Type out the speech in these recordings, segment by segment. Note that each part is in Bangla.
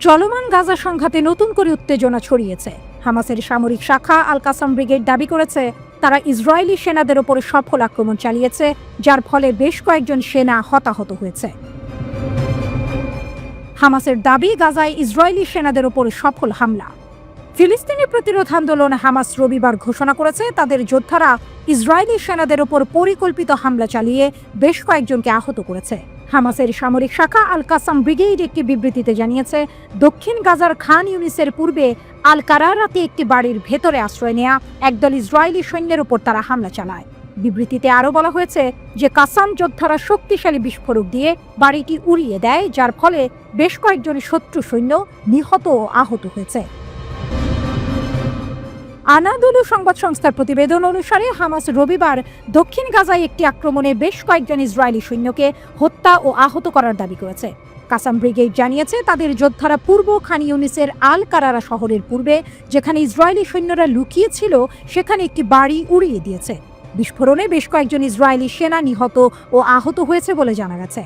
চলমান গাজা সংঘাতে নতুন করে উত্তেজনা ছড়িয়েছে। হামাসের সামরিক শাখা আল কাসাম ব্রিগেড দাবি করেছে তারা ইসরায়েলি সেনাদের ওপর সফল আক্রমণ চালিয়েছে, যার ফলে বেশ কয়েকজন সেনা হতাহত হয়েছে। হামাসের দাবি, গাজায় ইসরায়েলি সেনাদের ওপর সফল হামলা। ফিলিস্তিনি প্রতিরোধ আন্দোলন হামাস রবিবার ঘোষণা করেছে তাদের যোদ্ধারা ইসরায়েলি সেনাদের ওপর পরিকল্পিত হামলা চালিয়ে বেশ কয়েকজনকে আহত করেছে। হামাসের সামরিক শাখা আল কাসাম ব্রিগেড একটি বিবৃতিতে জানিয়েছে, দক্ষিণ গাজার খান ইউনিসের পূর্বে আল কারারাতে একটি বাড়ির ভেতরে আশ্রয় নেয়া একদল ইসরায়েলি সৈন্যের ওপর তারা হামলা চালায়। বিবৃতিতে আরও বলা হয়েছে যে কাসাম যোদ্ধারা শক্তিশালী বিস্ফোরক দিয়ে বাড়িটি উড়িয়ে দেয়, যার ফলে বেশ কয়েকজন শত্রু সৈন্য নিহত ও আহত হয়েছে। আনাদোলু সংবাদ সংস্থার প্রতিবেদন অনুসারে হামাস রবিবার দক্ষিণ গাজায় একটি আক্রমণে বেশ কয়েকজন ইসরায়েলি সৈন্যকে হত্যা ও আহত করার দাবি করেছে। কাসাম ব্রিগেড জানিয়েছে তাদের যোদ্ধারা পূর্ব খান ইউনিসের আল কারারা শহরের পূর্বে, যেখানে ইসরায়েলি সৈন্যরা লুকিয়ে ছিল, সেখানে একটি বাড়ি উড়িয়ে দিয়েছে। বিস্ফোরণে বেশ কয়েকজন ইসরায়েলি সেনা নিহত ও আহত হয়েছে বলে জানা গেছে।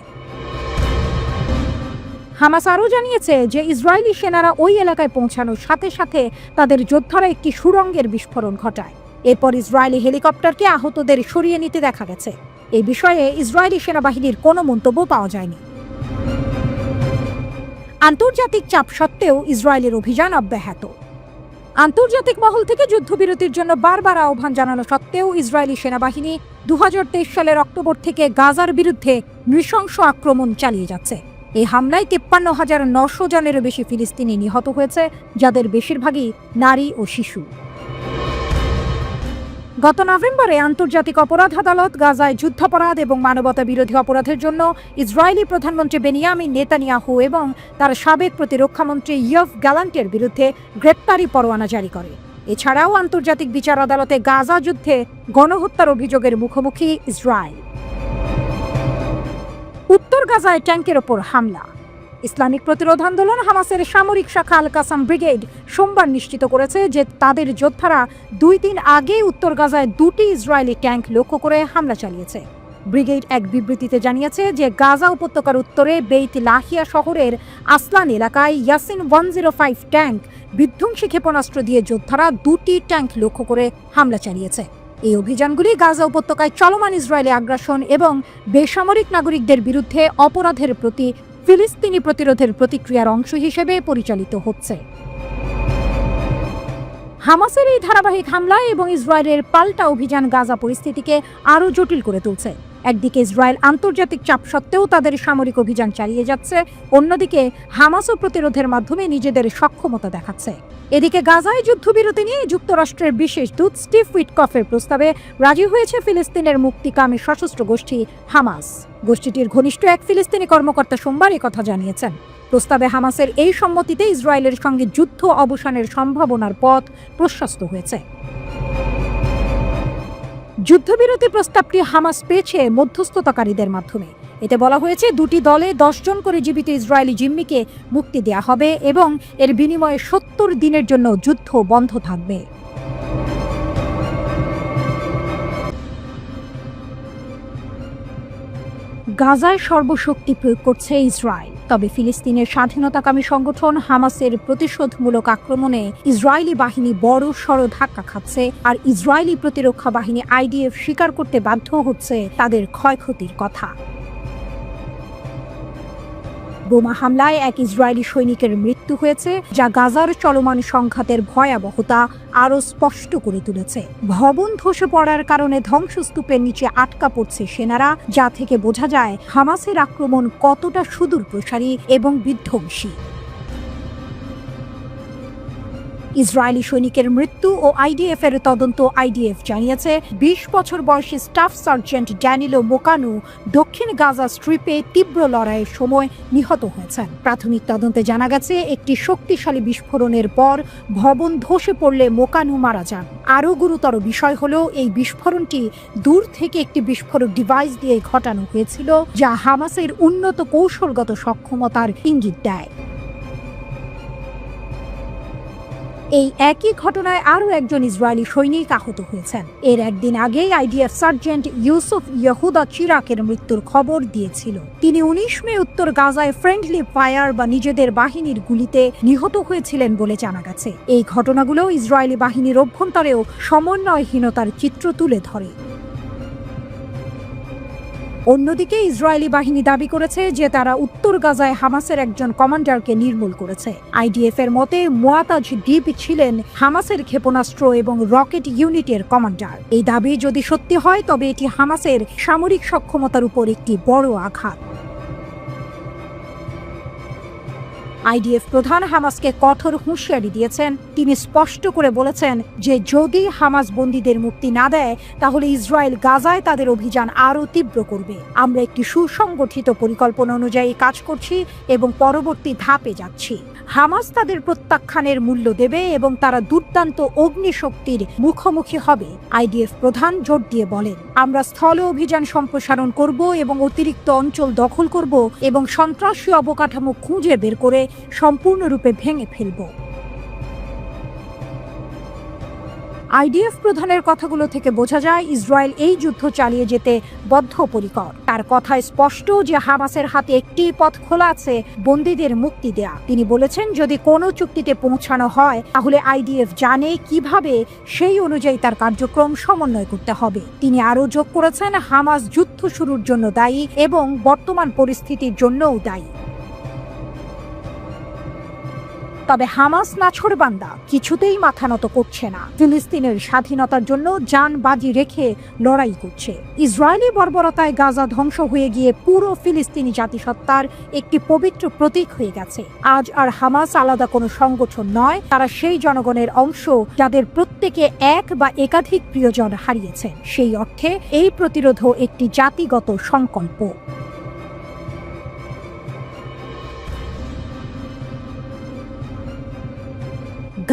হামাস আরও জানিয়েছে যে ইসরায়েলি সেনারা ওই এলাকায় পৌঁছানোর সাথে সাথে তাদের যোদ্ধারা একটি সুড়ঙ্গের বিস্ফোরণ ঘটায়। এরপর ইসরায়েলি হেলিকপ্টারকে আহতদের সরিয়ে নিতে দেখা গেছে। এই বিষয়ে ইসরায়েলি সেনাবাহিনীর কোনো মন্তব্য পাওয়া যায়নি। আন্তর্জাতিক চাপ সত্ত্বেও ইসরায়েলের অভিযান অব্যাহত। আন্তর্জাতিক মহল থেকে যুদ্ধবিরতির জন্য বারবার আহ্বান জানানো সত্ত্বেও ইসরায়েলি সেনাবাহিনী 2023 সালের অক্টোবর থেকে গাজার বিরুদ্ধে নৃশংস আক্রমণ চালিয়ে যাচ্ছে। এই হামলায় 53,900 জনেরও বেশি ফিলিস্তিনি নিহত হয়েছে, যাদের বেশিরভাগই নারী ও শিশু। গত নভেম্বরে আন্তর্জাতিক অপরাধ আদালত গাজায় যুদ্ধাপরাধ এবং মানবতা বিরোধী অপরাধের জন্য ইসরায়েলি প্রধানমন্ত্রী বেনিয়ামিন নেতানিয়াহু এবং তার সাবেক প্রতিরক্ষামন্ত্রী ইয়ভ গ্যালান্টের বিরুদ্ধে গ্রেপ্তারি পরোয়ানা জারি করে। এছাড়াও আন্তর্জাতিক বিচার আদালতে গাজা যুদ্ধে গণহত্যার অভিযোগের মুখোমুখি ইসরায়েল। উত্তর গাজায় ট্যাঙ্কের ওপর হামলা। ইসলামিক প্রতিরোধ আন্দোলন হামাসের সামরিক শাখা আল কাসাম ব্রিগেড সোমবার নিশ্চিত করেছে যে তাদের যোদ্ধারা 2 দিন আগে উত্তর গাজায় 2টি ইসরায়েলি ট্যাঙ্ক লক্ষ্য করে হামলা চালিয়েছে। ব্রিগেড এক বিবৃতিতে জানিয়েছে যে গাজা উপত্যকার উত্তরে বেইত লাহিয়া শহরের আসলান এলাকায় ইয়াসিন 105 ট্যাঙ্ক বিধ্বংসী ক্ষেপণাস্ত্র দিয়ে যোদ্ধারা 2টি ট্যাঙ্ক লক্ষ্য করে হামলা চালিয়েছে। এই অভিযানগুলি গাজা উপত্যকায় চলমান ইসরায়েলি আগ্রাসন এবং বেসামরিক নাগরিকদের বিরুদ্ধে অপরাধের প্রতি ফিলিস্তিনি প্রতিরোধের প্রতিক্রিয়ার অংশ হিসেবে পরিচালিত হচ্ছে। হামাসের এই ধারাবাহিক হামলা এবং ইসরায়েলের পাল্টা অভিযান গাজা পরিস্থিতিকে আরও জটিল করে তুলছে। একদিকে ইসরায়েল আন্তর্জাতিক চাপ সত্ত্বেও তাদের সামরিক অভিযান চালিয়ে যাচ্ছে, অন্যদিকে হামাসও প্রতিরোধের মাধ্যমে নিজেদের সক্ষমতা দেখাচ্ছে। এদিকে গাজায় যুদ্ধবিরতি নিয়ে যুক্তরাষ্ট্রের বিশেষ দূত স্টিভ উইটকফের প্রস্তাবে রাজি হয়েছে ফিলিস্তিনের মুক্তিকামী সশস্ত্র গোষ্ঠী হামাস। গোষ্ঠীটির ঘনিষ্ঠ এক ফিলিস্তিনি কর্মকর্তা সোমবার কথা জানিয়েছেন। প্রস্তাবে হামাসের এই সম্মতিতে ইসরায়েলের সঙ্গে যুদ্ধ অবসানের সম্ভাবনার পথ প্রশস্ত হয়েছে। যুদ্ধবিরতি প্রস্তাবটি হামাস পেয়েছে মধ্যস্থতাকারীদের মাধ্যমে। এতে বলা হয়েছে 2টি দলে 10 জন করে জীবিত ইসরায়েলি জিম্মিকে মুক্তি দেওয়া হবে এবং এর বিনিময়ে 70 দিনের জন্য যুদ্ধ বন্ধ থাকবে। গাজায় সর্বশক্তি প্রয়োগ করছে ইসরায়েল, তবে ফিলিস্তিনের স্বাধীনতাকামী সংগঠন হামাসের প্রতিশোধমূলক আক্রমণে ইসরায়েলি বাহিনী বড়সড় ধাক্কা খাচ্ছে, আর ইসরায়েলি প্রতিরক্ষা বাহিনী IDF স্বীকার করতে বাধ্য হচ্ছে তাদের ক্ষয়ক্ষতির কথা। বোমা হামলায় এক ইসরায়েলি সৈনিকের মৃত্যু হয়েছে, যা গাজার চলমান সংঘাতের ভয়াবহতা আরও স্পষ্ট করে তুলেছে। ভবন ধসে পড়ার কারণে ধ্বংসস্তূপের নিচে আটকা পড়ছে সেনারা, যা থেকে বোঝা যায় হামাসের আক্রমণ কতটা সুদূর প্রসারী এবং বিধ্বংসী। ইসরায়েলি সৈনিকের মৃত্যু ও IDF এর তদন্ত। IDF জানিয়েছে 20 বছর বয়সী স্টাফ সার্জেন্ট ড্যানিলো মোকানু দক্ষিণ গাজা স্ট্রিপে তীব্র লড়াইয়ের সময় নিহত হয়েছেন। প্রাথমিক তদন্তে জানা গেছে একটি শক্তিশালী বিস্ফোরণের পর ভবন ধসে পড়লে মোকানু মারা যান। আরও গুরুতর বিষয় হলো এই বিস্ফোরণটি দূর থেকে একটি বিস্ফোরক ডিভাইস দিয়ে ঘটানো হয়েছিল, যা হামাসের উন্নত কৌশলগত সক্ষমতার ইঙ্গিত দেয়। এই একই ঘটনায় আরও একজন ইসরায়েলি সৈনিক আহত হয়েছেন। এর একদিন আগেই আইডিএফ সার্জেন্ট ইউসুফ ইয়াহুদা চিরাকের মৃত্যুর খবর দিয়েছিল। তিনি 19 মে উত্তর গাজায় ফ্রেন্ডলি ফায়ার বা নিজেদের বাহিনীর গুলিতে নিহত হয়েছিলেন বলে জানা গেছে। এই ঘটনাগুলো ইসরায়েলি বাহিনীর অভ্যন্তরেও সমন্বয়হীনতার চিত্র তুলে ধরে। অন্যদিকে ইসরায়েলি বাহিনী দাবি করেছে যে তারা উত্তর গাজায় হামাসের একজন কমান্ডারকে নির্মূল করেছে। আইডিএফ এর মতে মুয়াতাজ ডিব ছিলেন হামাসের ক্ষেপণাস্ত্র এবং রকেট ইউনিটের কমান্ডার। এই দাবি যদি সত্যি হয় তবে এটি হামাসের সামরিক সক্ষমতার উপর একটি বড় আঘাত। আইডিএফ প্রধান হামাসকে কঠোর হুঁশিয়ারি দিয়েছেন। তিনি স্পষ্ট করে বলেছেন যে যদি হামাস বন্দীদের মুক্তি না দেয় তাহলে ইসরায়েল গাজায় তাদের অভিযান আরও তীব্র করবে। আমরা একটি সুসংগঠিত পরিকল্পনা অনুযায়ী কাজ করছি এবং পরবর্তী ধাপে যাচ্ছি। হামাস তাদের প্রত্যাখ্যানের মূল্য দেবে এবং তারা দুর্দান্ত অগ্নিশক্তির মুখোমুখি হবে, আইডিএফ প্রধান জোর দিয়ে বলেন। আমরা স্থল অভিযান সম্প্রসারণ করব এবং অতিরিক্ত অঞ্চল দখল করব এবং সন্ত্রাসী অবকাঠামো খুঁজে বের করে সম্পূর্ণরূপে ভেঙে ফেলব। আইডিএফ প্রধানের কথাগুলো থেকে বোঝা যায় ইসরায়েল এই যুদ্ধ চালিয়ে যেতে বদ্ধপরিকর। তার কথায় স্পষ্ট যে হামাসের হাতে একটি পথ খোলা আছে, বন্দীদের মুক্তি দেয়া। তিনি বলেছেন যদি কোনো চুক্তিতে পৌঁছানো হয় তাহলে আইডিএফ জানে কিভাবে সেই অনুযায়ী তার কার্যক্রম সমন্বয় করতে হবে। তিনি আরও যোগ করেছেন হামাস যুদ্ধ শুরুর জন্য দায়ী এবং বর্তমান পরিস্থিতির জন্যও দায়ী। তবে হামাস নাছোড়বান্দা, কিছুতেই মাথা নত করছে না। ফিলিস্তিনের স্বাধীনতার জন্য জান বাজি রেখে লড়াই করছে। ইসরায়েলি বর্বরতায় গাজা ধ্বংস হয়ে গিয়ে পুরো ফিলিস্তিনি জাতিসত্তার একটি পবিত্র প্রতীক হয়ে গেছে। আজ আর হামাস আলাদা কোনো সংগঠন নয়, তারা সেই জনগণের অংশ যাদের প্রত্যেকে এক বা একাধিক প্রিয়জন হারিয়েছে। সেই অর্থে এই প্রতিরোধও একটি জাতিগত সংকল্প।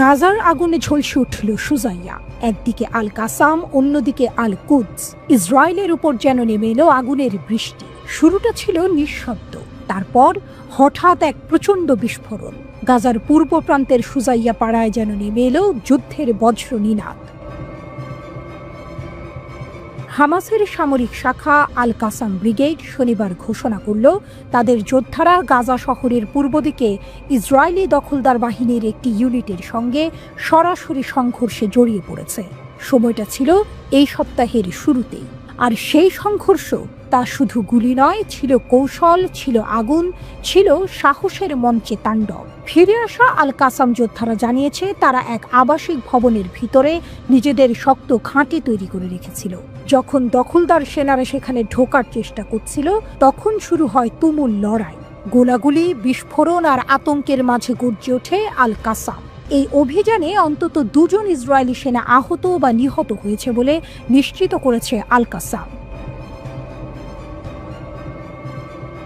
গাজার আগুনে ঝলসে উঠল সুজাইয়া। একদিকে আল কাসাম, অন্যদিকে আল কুদস। ইসরায়েলের উপর যেন নেমে এলো আগুনের বৃষ্টি। শুরুটা ছিল নিঃশব্দ, তারপর হঠাৎ এক প্রচণ্ড বিস্ফোরণ। গাজার পূর্ব প্রান্তের সুজাইয়া পাড়ায় যেন নেমে এলো যুদ্ধের বজ্র নিনাদ। হামাসের সামরিক শাখা আল কাসাম ব্রিগেড শনিবার ঘোষণা করল তাদের যোদ্ধারা গাজা শহরের পূর্ব দিকে ইসরায়েলি দখলদার বাহিনীর একটি ইউনিটের সঙ্গে সরাসরি সংঘর্ষে জড়িয়ে পড়েছে। সময়টা ছিল এই সপ্তাহের শুরুতেই। আর সেই সংঘর্ষ তা শুধু গুলি নয়, ছিল কৌশল, ছিল আগুন, ছিল সাহসের মঞ্চে তাণ্ডব। ফিরে আসা আল কাসাম যোদ্ধারা জানিয়েছে তারা এক আবাসিক ভবনের ভিতরে নিজেদের শক্ত ঘাঁটি তৈরি করে রেখেছিল। যখন দখলদার সেনারা সেখানে ঢোকার চেষ্টা করছিল তখন শুরু হয় তুমুল লড়াই। গোলাগুলি, বিস্ফোরণ আর আতঙ্কের মাঝে গর্জে ওঠে আল কাসাম। এই অভিযানে অন্তত 2 জন ইসরায়েলি সেনা আহত বা নিহত হয়েছে বলে নিশ্চিত করেছে আল কাসাম।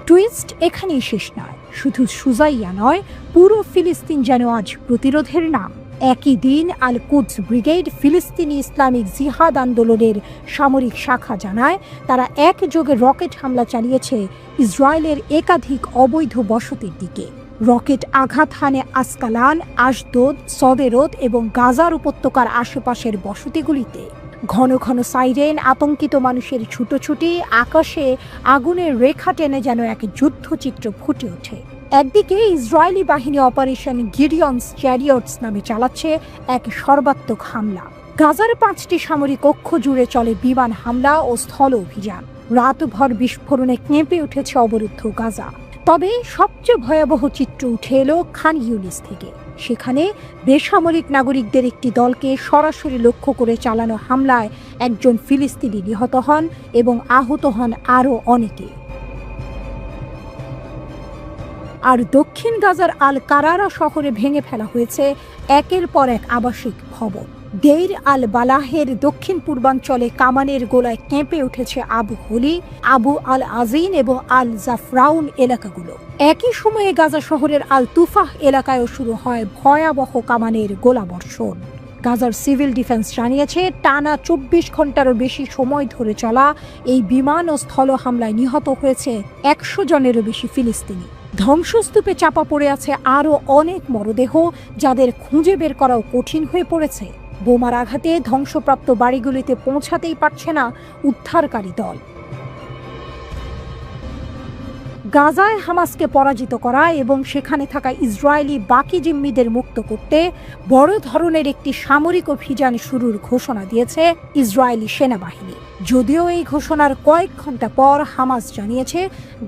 টুইস্ট এখানেই শেষ নয়। শুধু সুজাইয়া নয়, পুরো ফিলিস্তিন যেন আজ প্রতিরোধের নাম। একই দিন আল কুদস ব্রিগেড, ফিলিস্তিনি ইসলামিক জিহাদ আন্দোলনের সামরিক শাখা জানায় তারা একযোগে রকেট হামলা চালিয়েছে ইসরায়েলের একাধিক অবৈধ বসতির দিকে। রকেট আঘাত হানে আসকালান, আশদোদ, সদেরত এবং গাজার উপত্যকার আশেপাশের বসতিগুলিতে। ঘন ঘন সাইরেন, আতঙ্কিত মানুষের ছুটোছুটি, আকাশে আগুনের রেখা টেনে যেন এক যুদ্ধচিত্র ফুটে ওঠে। একদিকে ইসরায়েলি বাহিনী অপারেশন গিডিয়নস চ্যারিয়টস নামে চালাচ্ছে এক সর্বাত্মক হামলা। গাজার 5টি সামরিক কক্ষ জুড়ে চলে বিমান হামলা ও স্থল অভিযান। রাতভর বিস্ফোরণে কেঁপে উঠেছে অবরুদ্ধ গাজা। তবে সবচেয়ে ভয়াবহ চিত্র উঠে এলো খান ইউনিস থেকে। সেখানে বেসামরিক নাগরিকদের একটি দলকে সরাসরি লক্ষ্য করে চালানো হামলায় একজন ফিলিস্তিনি নিহত হন এবং আহত হন আরও অনেকে। আর দক্ষিণ গাজার আল কারারা শহরে ভেঙে ফেলা হয়েছে একের পর এক আবাসিক ভবন। দেইর আল বালাহের দক্ষিণ পূর্বাঞ্চলে কামানের গোলায় কেঁপে উঠেছে আবু হলি, আবু আল আজিন এবং আল জাফরাউন এলাকাগুলো। একই সময়ে গাজা শহরের আল তুফাহ এলাকায়ও শুরু হয় ভয়াবহ কামানের গোলাবর্ষণ। গাজার সিভিল ডিফেন্স জানিয়েছে টানা 24 ঘন্টারও বেশি সময় ধরে চলা এই বিমান ও স্থল হামলায় নিহত হয়েছে 100 জনেরও বেশি ফিলিস্তিনি। ধ্বংসস্তূপে চাপা পড়ে আছে আরও অনেক মরদেহ, যাদের খুঁজে বের করাও কঠিন হয়ে পড়েছে। বোমার আঘাতে ধ্বংসপ্রাপ্ত বাড়িগুলিতে পৌঁছাতেই পারছে না উদ্ধারকারী দল। গাজায় হামাসকে পরাজিত করা এবং সেখানে থাকা ইসরায়েলি বাকি জিম্মিদের মুক্ত করতে বড় ধরনের একটি সামরিক অভিযান শুরুর ঘোষণা দিয়েছে ইসরায়েলি সেনাবাহিনী। যদিও এই ঘোষণার কয়েক ঘন্টা পর হামাস জানিয়েছে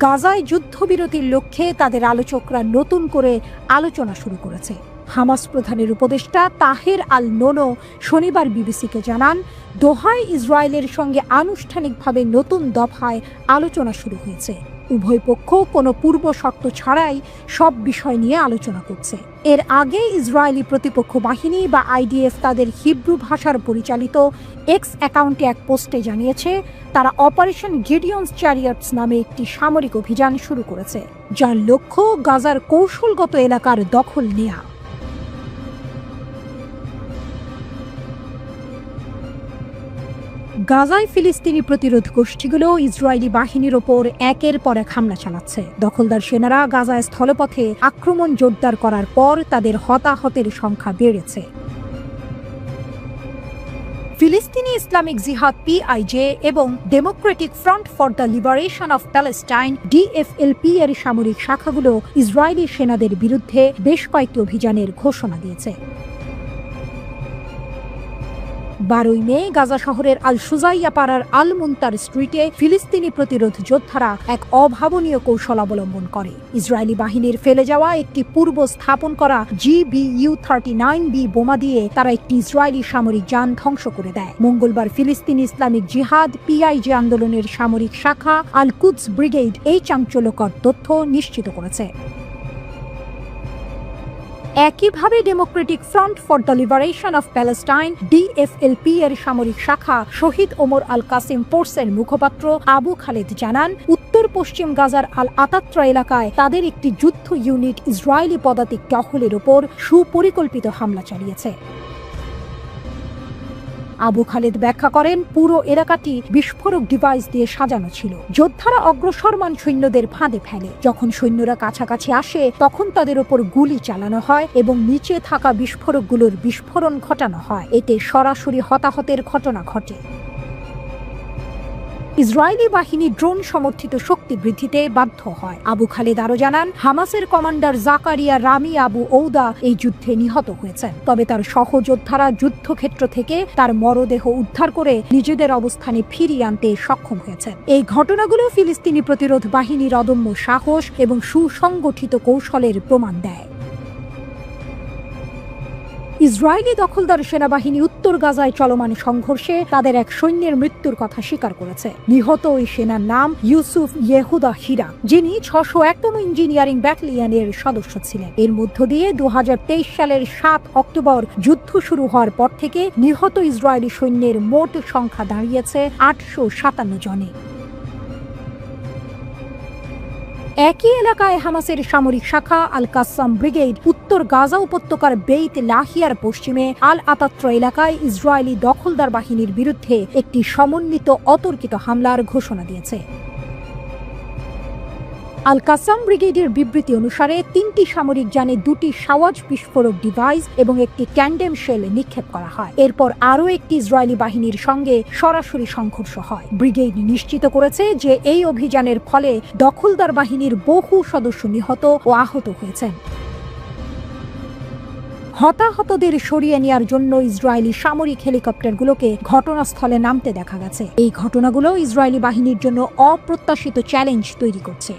গাজায় যুদ্ধবিরতির লক্ষ্যে তাদের আলোচকরা নতুন করে আলোচনা শুরু করেছে। হামাস প্রধানের উপদেষ্টা তাহের আল নোনো শনিবার বিবিসিকে জানান, দোহায় ইসরায়েলের সঙ্গে আনুষ্ঠানিকভাবে নতুন দফায় আলোচনা শুরু হয়েছে। উভয় পক্ষ কোনো পূর্ব শর্ত ছাড়াই সব বিষয় নিয়ে আলোচনা করছে। এর আগে ইসরায়েলি প্রতিপক্ষ বাহিনী বা আইডিএফ তাদের হিব্রু ভাষার পরিচালিত এক্স অ্যাকাউন্টে এক পোস্টে জানিয়েছে তারা অপারেশন গিডিয়ন্স চ্যারিয়টস নামে একটি সামরিক অভিযান শুরু করেছে, যার লক্ষ্য গাজার কৌশলগত এলাকার দখল নেওয়া। গাজায় ফিলিস্তিনি প্রতিরোধ গোষ্ঠীগুলো ইসরায়েলি বাহিনীর ওপর একের পর এক হামলা চালাচ্ছে। দখলদার সেনারা গাজায় স্থলপথে আক্রমণ জোরদার করার পর তাদের হতাহতের সংখ্যা বেড়েছে। ফিলিস্তিনি ইসলামিক জিহাদ পিআইজে এবং Democratic Front for the Liberation of Palestine DFLP এর সামরিক শাখাগুলো ইসরায়েলি সেনাদের বিরুদ্ধে বেশ কয়েকটি অভিযানের ঘোষণা দিয়েছে। 12 মে গাজা শহরের আল সুজাইয়া পাড়ার আল মুনতার স্ট্রিটে ফিলিস্তিনি প্রতিরোধ যোদ্ধারা এক অভাবনীয় কৌশল অবলম্বন করে। ইসরায়েলি বাহিনীর ফেলে যাওয়া একটি পূর্ব স্থাপন করা GBU-39B বোমা দিয়ে তারা একটি ইসরায়েলি সামরিক যান ধ্বংস করে দেয়। মঙ্গলবার ফিলিস্তিনি ইসলামিক জিহাদ পিআইজে আন্দোলনের সামরিক শাখা আল কুদস ব্রিগেড এই চাঞ্চল্যকর তথ্য নিশ্চিত করেছে। একইভাবে Democratic Front for the Liberation of Palestine DFLP এর সামরিক শাখা শহীদ ওমর আল কাসিম ফোর্সের মুখপাত্র আবু খালেদ জানান, উত্তর পশ্চিম গাজার আল আতাত্রা এলাকায় তাদের একটি যুদ্ধ ইউনিট ইসরায়েলি পদাতিক টহলের ওপর সুপরিকল্পিত হামলা চালিয়েছে। আবু খালেদ ব্যাখ্যা করেন, পুরো এলাকাটি বিস্ফোরক ডিভাইস দিয়ে সাজানো ছিল। যোদ্ধারা অগ্রসরমান সৈন্যদের ফাঁদে ফেলে। যখন সৈন্যরা কাছাকাছি আসে তখন তাদের ওপর গুলি চালানো হয় এবং নিচে থাকা বিস্ফোরকগুলোর বিস্ফোরণ ঘটানো হয়। এতে সরাসরি হতাহতের ঘটনা ঘটে। ইসরায়েলি বাহিনী ড্রোন সমর্থিত শক্তি বৃদ্ধিতে বাধ্য হয়। আবু খালেদ আরো জানান, হামাসের কমান্ডার জাকারিয়া রামি আবু ঔদা এই যুদ্ধে নিহত হয়েছেন। তবে তার সহযোদ্ধারা যুদ্ধক্ষেত্র থেকে তার মরদেহ উদ্ধার করে নিজেদের অবস্থানে ফিরিয়ে আনতে সক্ষম হয়েছেন। এই ঘটনাগুলো ফিলিস্তিনি প্রতিরোধ বাহিনীর অদম্য সাহস এবং সুসংগঠিত কৌশলের প্রমাণ দেয়। ইসরায়েলি দখলদার সেনাবাহিনী উত্তর গাজায় চলমান সংঘর্ষে তাদের এক সৈন্যের মৃত্যুর কথা স্বীকার করেছে। নিহত ওই সেনার নাম ইউসুফ ইয়েহুদা হিরা, যিনি 601তম ইঞ্জিনিয়ারিং ব্যাটালিয়নের সদস্য ছিলেন। এর মধ্য দিয়ে 2023 সালের 7 অক্টোবর যুদ্ধ শুরু হওয়ার পর থেকে নিহত ইসরায়েলি সৈন্যের মোট সংখ্যা দাঁড়িয়েছে 857 জনে। একই এলাকায় হামাসের সামরিক শাখা আল কাসাম ব্রিগেড উত্তর গাজা উপত্যকার বেইত লাহিয়ার পশ্চিমে আল আতাত্রা এলাকায় ইসরায়েলি দখলদার বাহিনীর বিরুদ্ধে একটি সমন্বিত অতর্কিত হামলার ঘোষণা দিয়েছে। আল কাসাম ব্রিগেডের বিবৃতি অনুসারে 3টি সামরিক যানে 2টি সাওয়াজ বিস্ফোরক ডিভাইস এবং একটি ক্যান্ডেম শেল নিক্ষেপ করা হয়। এরপর আরও একটি ইসরায়েলি বাহিনীর সঙ্গে সরাসরি সংঘর্ষ হয়। ব্রিগেড নিশ্চিত করেছে যে এই অভিযানের ফলে দখলদার বাহিনীর বহু সদস্য নিহত ও আহত হয়েছেন। হতাহতদের সরিয়ে নেওয়ার জন্য ইসরায়েলি সামরিক হেলিকপ্টারগুলোকে ঘটনাস্থলে নামতে দেখা গেছে। এই ঘটনাগুলো ইসরায়েলি বাহিনীর জন্য অপ্রত্যাশিত চ্যালেঞ্জ তৈরি করছে।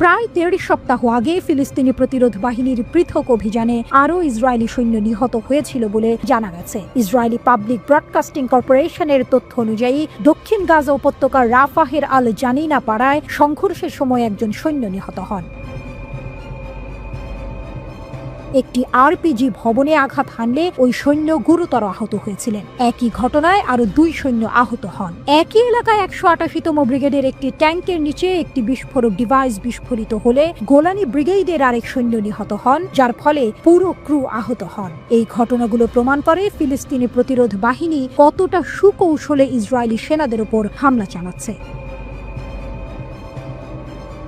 প্রায় 1.5 সপ্তাহ আগে ফিলিস্তিনি প্রতিরোধ বাহিনীর পৃথক অভিযানে আরও ইসরায়েলি সৈন্য নিহত হয়েছিল বলে জানা গেছে। ইসরায়েলি পাবলিক ব্রডকাস্টিং কর্পোরেশনের তথ্য অনুযায়ী দক্ষিণ গাজা উপত্যকার রাফাহের আল জানিনা পাড়ায় সংঘর্ষের সময় একজন সৈন্য নিহত হন। একটি আরপিজি ভবনে আঘাত হানলে ওই সৈন্য গুরুতর আহত হয়েছিলেন। একই ঘটনায় আরো 2 সৈন্য আহত হন। একই এলাকায় 188তম ব্রিগেডের একটি ট্যাঙ্কের নিচে একটি বিস্ফোরক ডিভাইস বিস্ফোরিত হলে গোলানি ব্রিগেডের আরেক সৈন্য নিহত হন, যার ফলে পুরো ক্রু আহত হন। এই ঘটনাগুলো প্রমাণ করে ফিলিস্তিনি প্রতিরোধ বাহিনী কতটা সুকৌশলে ইসরায়েলি সেনাদের উপর হামলা চালাচ্ছে।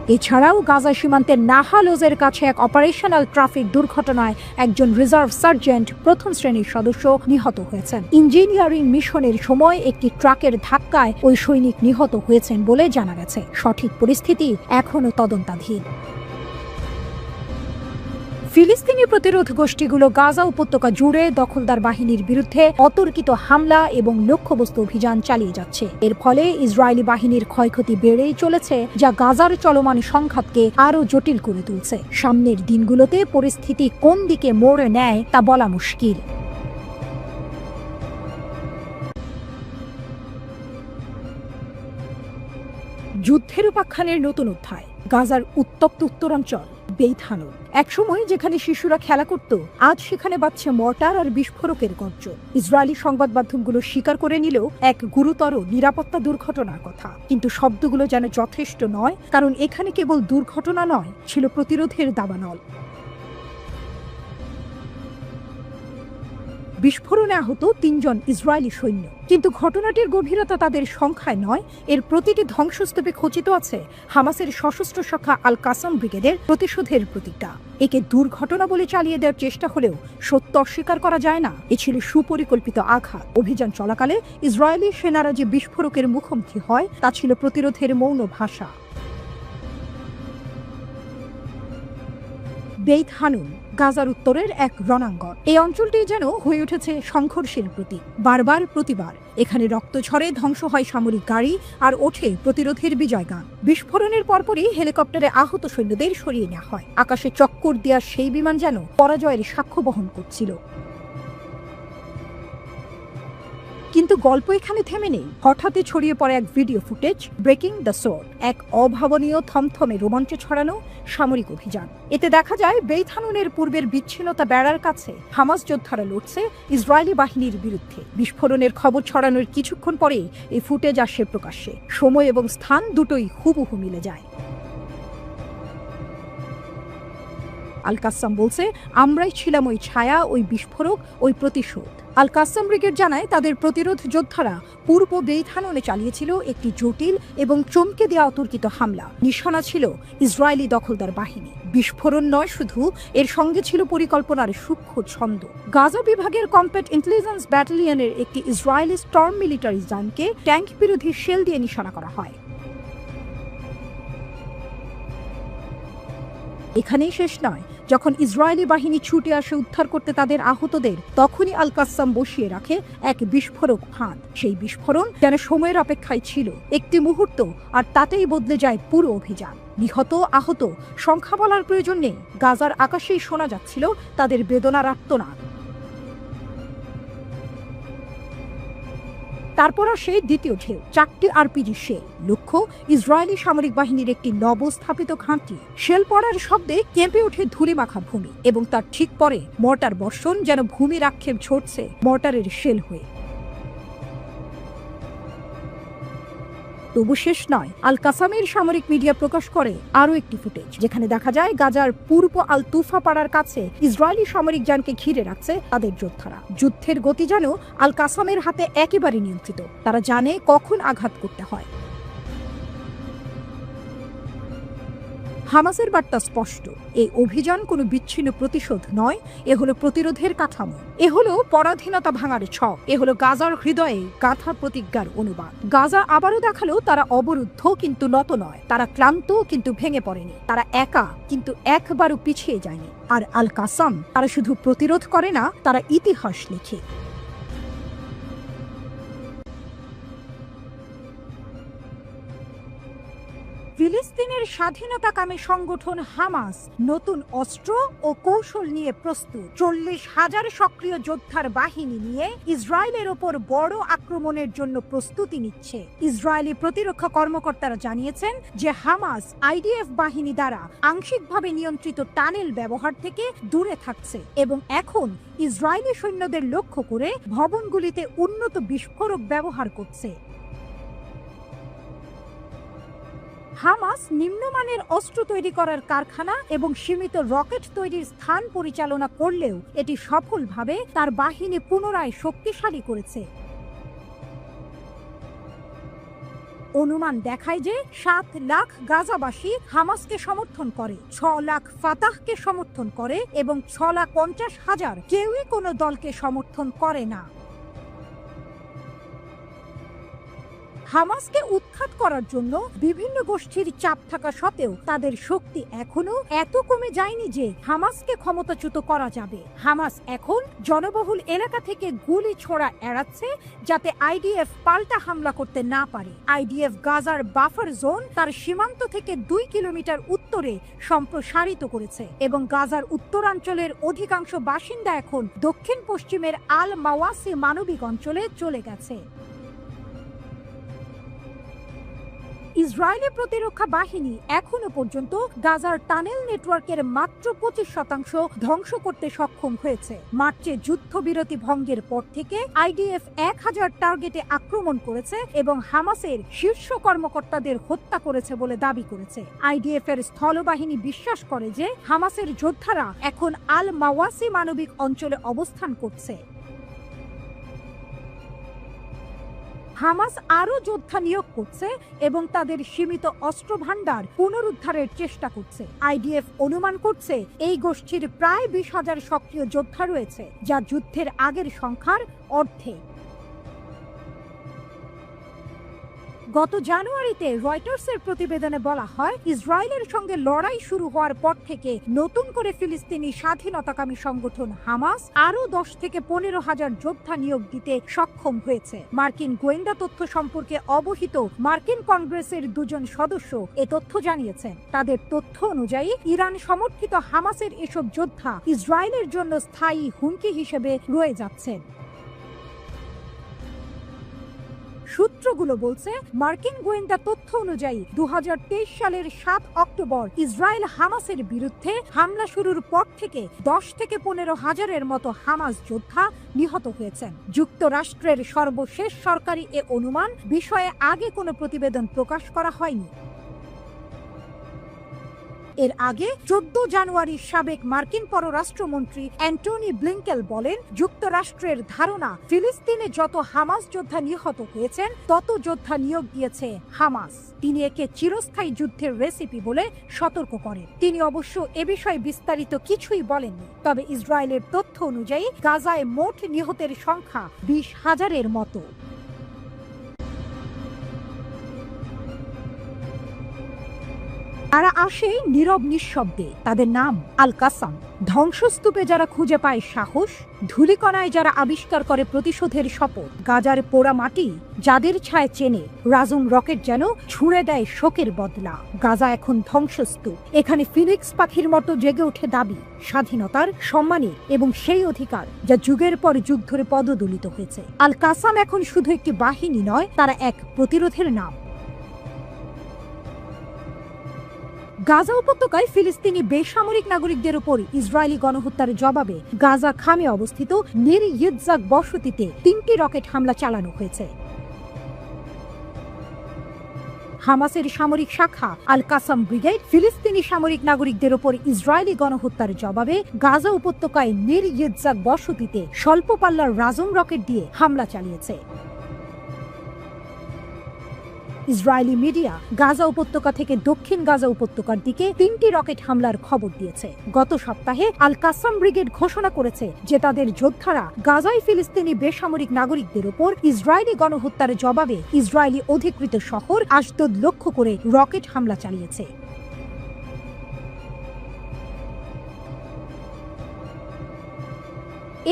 এছাড়াও গাজা সীমান্তের নাহালোজের কাছে এক অপারেশনাল ট্রাফিক দুর্ঘটনায় একজন রিজার্ভ সার্জেন্ট প্রথম শ্রেণীর সদস্য নিহত হয়েছেন। ইঞ্জিনিয়ারিং মিশনের সময় একটি ট্রাকের ধাক্কায় ওই সৈনিক নিহত হয়েছেন বলে জানা গেছে। সঠিক পরিস্থিতি এখনও তদন্তাধীন। ফিলিস্তিনি প্রতিরোধ গোষ্ঠীগুলো গাজা উপত্যকা জুড়ে দখলদার বাহিনীর বিরুদ্ধে অতর্কিত হামলা এবং লক্ষ্যবস্তু অভিযান চালিয়ে যাচ্ছে। এর ফলে ইসরায়েলি বাহিনীর ক্ষয়ক্ষতি বেড়েই চলেছে, যা গাজার চলমান সংঘাতকে আরও জটিল করে তুলছে। সামনের দিনগুলোতে পরিস্থিতি কোন দিকে মোড় নেয় তা বলা মুশকিল। যুদ্ধের উপাখ্যানের নতুন অধ্যায়। গাজার উত্তপ্ত উত্তরাঞ্চল বেইত হানুন। একসময় যেখানে শিশুরা খেলা করত, আজ সেখানে বাজছে মর্টার আর বিস্ফোরকের গর্জন। ইসরায়েলি সংবাদ মাধ্যমগুলো স্বীকার করে নিলেও এক গুরুতর নিরাপত্তা দুর্ঘটনার কথা। কিন্তু শব্দগুলো যেন যথেষ্ট নয়, কারণ এখানে কেবল দুর্ঘটনা নয়, ছিল প্রতিরোধের দাবানল। বিস্ফোরণে আহত ৩ জন ইসরায়েলি সৈন্য। কিন্তু ঘটনাটির গভীরতা তাদের সংখ্যায় নয়, এর প্রতিটি ধ্বংসস্তূপে খচিত আছে হামাসের সশস্ত্র শাখা আল কাসাম ব্রিগেডের প্রতিশোধের প্রতীকটা। একে দুর্ঘটনা বলে চালিয়ে দেওয়ার চেষ্টা হলেও সত্য অস্বীকার করা যায় না, এ ছিল সুপরিকল্পিত আঘাত। অভিযান চলাকালে ইসরায়েলি সেনারা যে বিস্ফোরকের মুখোমুখি হয়, তা ছিল প্রতিরোধের মৌন ভাষা। বেইত হানুন গাজার উত্তরের এক রণাঙ্গন। এই অঞ্চলটি যেন হয়ে উঠেছে সংঘর্ষের প্রতীক। বারবার প্রতিবার এখানে রক্ত ঝরে, ধ্বংস হয় সামরিক গাড়ি, আর ওঠে প্রতিরোধের বিজয়গান। বিস্ফোরণের পরপরই হেলিকপ্টারে আহত সৈন্যদের সরিয়ে নেওয়া হয়। আকাশে চক্কর দেওয়া সেই বিমান যেন পরাজয়ের সাক্ষ্য বহন করছিল। কিন্তু গল্প এখানে থেমে নেই। হঠাৎই ছড়িয়ে পড়ে এক video footage, breaking the sword, এক অভাবনীয় থমথমে রোমাঞ্চ ছড়ানো সামরিক অভিযান। এতে দেখা যায় বেইত হানুনের পূর্বের বিচ্ছিন্নতা বেড়ার কাছে হামাস যোদ্ধারা লড়ছে ইসরায়েলি বাহিনীর বিরুদ্ধে। বিস্ফোরণের খবর ছড়ানোর কিছুক্ষণ পরেই এই ফুটেজ আসে প্রকাশ্যে। সময় এবং স্থান দুটোই হুবহু মিলে যায়। আল কাসাম বলছে, আমরাই ছিলাম ওই ছায়া, ওই বিস্ফোরক, ওই প্রতিশোধ। আল কাসাম ব্রিগেড জানায়, তাদের প্রতিরোধ যোদ্ধারা পূর্ব বেইত হানুনে চালিয়েছিল একটি জটিল এবং চমকে দেওয়া অতর্কিত হামলা। নিশানা ছিল ইসরায়েলি দখলদার বাহিনী। বিস্ফোরণ নয় শুধু, এর সঙ্গে ছিল পরিকল্পনার সূক্ষ্ম ছন্দ। গাজা বিভাগের কম্প্যাক্ট ইন্টেলিজেন্স ব্যাটালিয়নের একটি ইসরায়েলি স্টর্ম মিলিটারি যানকে ট্যাঙ্ক বিরোধী শেল দিয়ে নিশানা করা হয়। এখানেই শেষ নয়। যখন ইসরায়েলি বাহিনী ছুটে আসে উদ্ধার করতে তাদের আহতদের, তখনই আল কাসাম বসিয়ে রাখে এক বিস্ফোরক ফাঁদ। সেই বিস্ফোরণ যেন সময়ের অপেক্ষায় ছিল, একটি মুহূর্ত, আর তাতেই বদলে যায় পুরো অভিযান। নিহত আহত সংখ্যা বলার প্রয়োজন নেই, গাজার আকাশেই শোনা যাচ্ছিল তাদের বেদনার আর্তনাদ। তারপর আসে দ্বিতীয় ঢেউ, 4টি আরপিজি শেল। লক্ষ্য ইসরায়েলি সামরিক বাহিনীর একটি নবস্থাপিত ঘাঁটি। শেল পড়ার শব্দে কেঁপে ওঠে ধূলিমাখা ভূমি, এবং তার ঠিক পরে মর্টার বর্ষণ, যেন ভূমির আক্ষেপ ঝরছে মর্টারের শেল হয়ে। তবু শেষ নয়। আল কাসামের সামরিক মিডিয়া প্রকাশ করে আরও একটি ফুটেজ, যেখানে দেখা যায় গাজার পূর্ব আল তুফা পাড়ার কাছে ইসরায়েলি সামরিক যানকে ঘিরে রাখছে তাদের যোদ্ধারা। যুদ্ধের গতি যেন আল কাসামের হাতে একেবারে নিয়ন্ত্রিত। তারা জানে কখন আঘাত করতে হয়। হামাসের বার্তা স্পষ্ট, এই অভিযান কোনো বিচ্ছিন্ন প্রতিশোধ নয়, এ হলো প্রতিরোধের কাঠামো, এ হলো পরাধীনতা ভাঙার ছক, এ হলো গাজার হৃদয়ে গাথা প্রতিজ্ঞার অনুবাদ। গাজা আবারও দেখালো তারা অবরুদ্ধ কিন্তু নত নয়, তারা ক্লান্ত কিন্তু ভেঙে পড়েনি, তারা একা কিন্তু একবারও পিছিয়ে যায়নি। আর আল কাসাম, তারা শুধু প্রতিরোধ করে না, তারা ইতিহাস লেখে। ফিলিস্তিনের স্বাধীনতাকামী সংগঠন হামাস নতুন অস্ত্র ও কৌশল নিয়ে প্রস্তুত। 40,000 সক্রিয় যোদ্ধার বাহিনী নিয়ে ইসরায়েলের ওপর বড় আক্রমণের জন্য প্রস্তুতি নিচ্ছে। ইসরায়েলি প্রতিরক্ষা কর্মকর্তারা জানিয়েছেন যে হামাস আইডিএফ বাহিনী দ্বারা আংশিকভাবে নিয়ন্ত্রিত টানেল ব্যবহার থেকে দূরে থাকছে এবং এখন ইসরায়েলি সৈন্যদের লক্ষ্য করে ভবনগুলিতে উন্নত বিস্ফোরক ব্যবহার করছে। হামাস নিম্নমানের অস্ত্র তৈরি করার কারখানা এবং সীমিত রকেট তৈরির স্থান পরিচালনা করলেও এটি সফলভাবে তার বাহিনী পুনরায় শক্তিশালী করেছে। অনুমান দেখায় যে 7 লাখ গাজাবাসী হামাসকে সমর্থন করে, 6 লাখ ফাতাহকে সমর্থন করে এবং 6,50,000 কেউই কোনো দলকে সমর্থন করে না। হামাসকে উৎখাত করার জন্য বিভিন্ন গোষ্ঠীর চাপ থাকা সত্ত্বেও তাদের শক্তি এখনো এত কমে যায়নি যে হামাসকে ক্ষমতাচ্যুত করা যাবে। হামাস এখন জনবহুল এলাকা থেকে গুলি ছোড়া এড়াচ্ছে যাতে আইডিএফ পাল্টা হামলা করতে না পারে। আইডিএফ গাজার বাফার জোন তার সীমান্ত থেকে 2 কিলোমিটার উত্তরে সম্প্রসারিত করেছে এবং গাজার উত্তরাঞ্চলের অধিকাংশ বাসিন্দা এখন দক্ষিণ পশ্চিমের আল মাওয়াসি মানবিক অঞ্চলে চলে গেছে। ইসরায়েলি প্রতিরক্ষা বাহিনী এখনো পর্যন্ত গাজার টানেল নেটওয়ার্কের মাত্র 25% ধ্বংস করতে সক্ষম হয়েছে। মার্চে যুদ্ধবিরতি ভঙ্গের পর থেকে আইডিএফ 1000 টার্গেটে আক্রমণ করেছে এবং হামাসের শীর্ষ কর্মকর্তাদের হত্যা করেছে বলে দাবি করেছে। আইডিএফ এর স্থলবাহিনী বিশ্বাস করে যে হামাসের যোদ্ধারা এখন আল মাওয়াসি মানবিক অঞ্চলে অবস্থান করছে। হামাস আরও যোদ্ধা নিয়োগ করছে এবং তাদের সীমিত অস্ত্র ভান্ডার পুনরুদ্ধারের চেষ্টা করছে। আইডিএফ অনুমান করছে এই গোষ্ঠীর প্রায় 20,000 সক্রিয় যোদ্ধা রয়েছে, যা যুদ্ধের আগের সংখ্যার অর্ধেক। গত জানুয়ারিতে রয়টার্সের প্রতিবেদনে বলা হয়, ইসরায়েলের সঙ্গে লড়াই শুরু হওয়ার পর থেকে নতুন করে ফিলিস্তিনি স্বাধীনতাকামী সংগঠন হামাস আরও 10 থেকে 15,000 যোদ্ধা নিয়োগ দিতে সক্ষম হয়েছে। মার্কিন গোয়েন্দা তথ্য সম্পর্কে অবহিত মার্কিন কংগ্রেসের 2 সদস্য এ তথ্য জানিয়েছেন। তাদের তথ্য অনুযায়ী ইরান সমর্থিত হামাসের এসব যোদ্ধা ইসরায়েলের জন্য স্থায়ী হুমকি হিসেবে রয়ে যাচ্ছেন। সূত্রগুলো বলছে, মার্কিন গোয়েন্দা তথ্য অনুযায়ী 2023 সালের 7 অক্টোবর ইসরায়েল হামাসের বিরুদ্ধে হামলা শুরুর পর থেকে 10 থেকে 15,000-এর মতো হামাস যোদ্ধা নিহত হয়েছেন। যুক্তরাষ্ট্রের সর্বশেষ সরকারি এ অনুমান বিষয়ে আগে কোনো প্রতিবেদন প্রকাশ করা হয়নি। এর আগে 14 জানুয়ারি সাবেক মার্কিন পররাষ্ট্রমন্ত্রী অ্যান্টনি ব্লিংকেন বলেন, যুক্তরাষ্ট্রের ধারণা ফিলিস্তিনে যত হামাস যোদ্ধা নিহত হয়েছেন তত যোদ্ধা নিয়োগ দিয়েছে হামাস। তিনি একে চিরস্থায়ী যুদ্ধের রেসিপি বলে সতর্ক করেন। তিনি অবশ্য এ বিষয়ে বিস্তারিত কিছুই বলেননি। তবে ইসরায়েলের তথ্য অনুযায়ী গাজায় মোট নিহতের সংখ্যা 20,000-এর মতো। তারা আসে নীরব নিঃশব্দে। তাদের নাম আল কাসাম। ধ্বংসস্তূপে যারা খুঁজে পায় সাহস, ধূলিকণায় যারা আবিষ্কার করে প্রতিশোধের শপথ, গাজার পোড়া মাটি যাদের ছায় চেনে, রাজুম রকেট যেন ছুঁড়ে দেয় শোকের বদলা। গাজা এখন ধ্বংসস্তূপ। এখানে ফিনিক্স পাখির মতো জেগে ওঠে দাবি, স্বাধীনতার, সম্মানের এবং সেই অধিকার যা যুগের পর যুগ ধরে পদদলিত হয়েছে। আল কাসাম এখন শুধু একটি বাহিনী নয়, তারা এক প্রতিরোধের নাম। গাজা উপত্যকায় ফিলিস্তিনি বেসামরিক নাগরিকদের উপর ইসরায়েলি গণহত্যার জবাবে গাজা খামে অবস্থিত নির ইয়ৎজাক বসতিতে 3টি রকেট হামলা চালানো হয়েছে। হামাসের সামরিক শাখা আল কাসাম ব্রিগেড ফিলিস্তিনি সামরিক নাগরিকদের উপর ইসরায়েলি গণহত্যার জবাবে গাজা উপত্যকায় নির ইয়ৎজাক বসতিতে স্বল্প পাল্লার রাজুম রকেট দিয়ে হামলা চালিয়েছে। ইসরায়েলি মিডিয়া গাজা উপত্যকা থেকে দক্ষিণ গাজা উপত্যকার দিকে 3টি রকেট হামলার খবর দিয়েছে। গত সপ্তাহে আল কাসাম ব্রিগেড ঘোষণা করেছে যে তাদের যোদ্ধারা গাজায় ফিলিস্তিনি বেসামরিক নাগরিকদের উপর ইসরায়েলি গণহত্যার জবাবে ইসরায়েলি অধিকৃত শহর আশদোদ লক্ষ্য করে রকেট হামলা চালিয়েছে।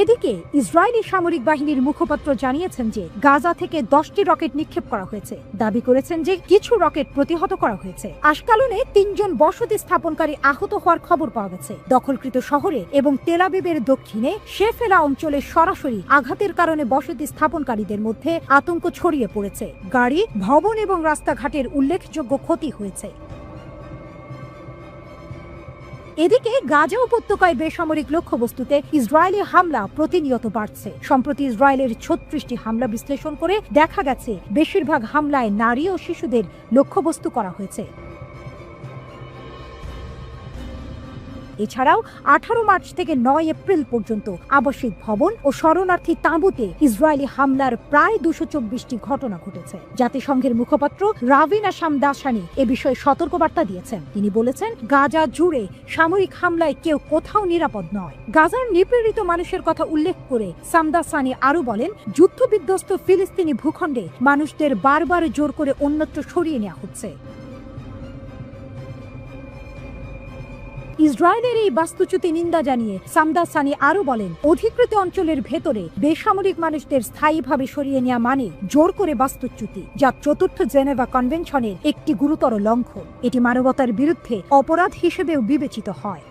এদিকে ইসরায়েলি সামরিক বাহিনীর মুখপাত্র জানিয়েছেন যে গাজা থেকে 10টি রকেট নিক্ষেপ করা হয়েছে। দাবি করেছেন যে কিছু রকেট প্রতিহত করা হয়েছে। আশকালনে 3 জন বসতি স্থাপনকারী আহত হওয়ার খবর পাওয়া গেছে। দখলকৃত শহরে এবং তেল আবিবের দক্ষিণে শেফেলা অঞ্চলে সরাসরি আঘাতের কারণে বসতি স্থাপনকারীদের মধ্যে আতঙ্ক ছড়িয়ে পড়েছে। গাড়ি, ভবন এবং রাস্তাঘাটের উল্লেখযোগ্য ক্ষতি হয়েছে। এদিকে গাজা উপত্যকায় বেসামরিক লক্ষ্যবস্তুতে ইসরায়েলি হামলা প্রতিনিয়ত বাড়ছে। সম্প্রতি ইসরায়েলের 36টি হামলা বিশ্লেষণ করে দেখা গেছে বেশিরভাগ হামলায় নারী ও শিশুদের লক্ষ্যবস্তু করা হয়েছে। এছাড়াও 18 মার্চ থেকে 9 এপ্রিল পর্যন্ত আবাসিক ভবন ও শরণার্থী তাঁবুতে ইসরায়েলি হামলার প্রায় 224টি ঘটনা ঘটেছে। জাতিসংঘের মুখপাত্র রাভিনা শামদাসানি এ বিষয়ে সতর্কবার্তা দিয়েছেন। তিনি বলেছেন, গাজা জুড়ে সামরিক হামলায় কেউ কোথাও নিরাপদ নয়। গাজার নিপীড়িত মানুষের কথা উল্লেখ করে শামদাসানি আরো বলেন, যুদ্ধবিধ্বস্ত ফিলিস্তিনি ভূখণ্ডে মানুষদের বারবার জোর করে অন্যত্র সরিয়ে নেওয়া হচ্ছে। ইসরায়েলের এই বাস্তুচ্যুতি নিন্দা জানিয়ে শামদাসানি আরো বলেন, অধিকৃত অঞ্চলের ভেতরে বেসামরিক মানুষদের স্থায়ীভাবে সরিয়ে নেওয়া মানে জোর করে বাস্তুচ্যুতি, যা চতুর্থ জেনেভা কনভেনশনের একটি গুরুতর লঙ্ঘন। এটি মানবতার বিরুদ্ধে অপরাধ হিসেবেও বিবেচিত হয়।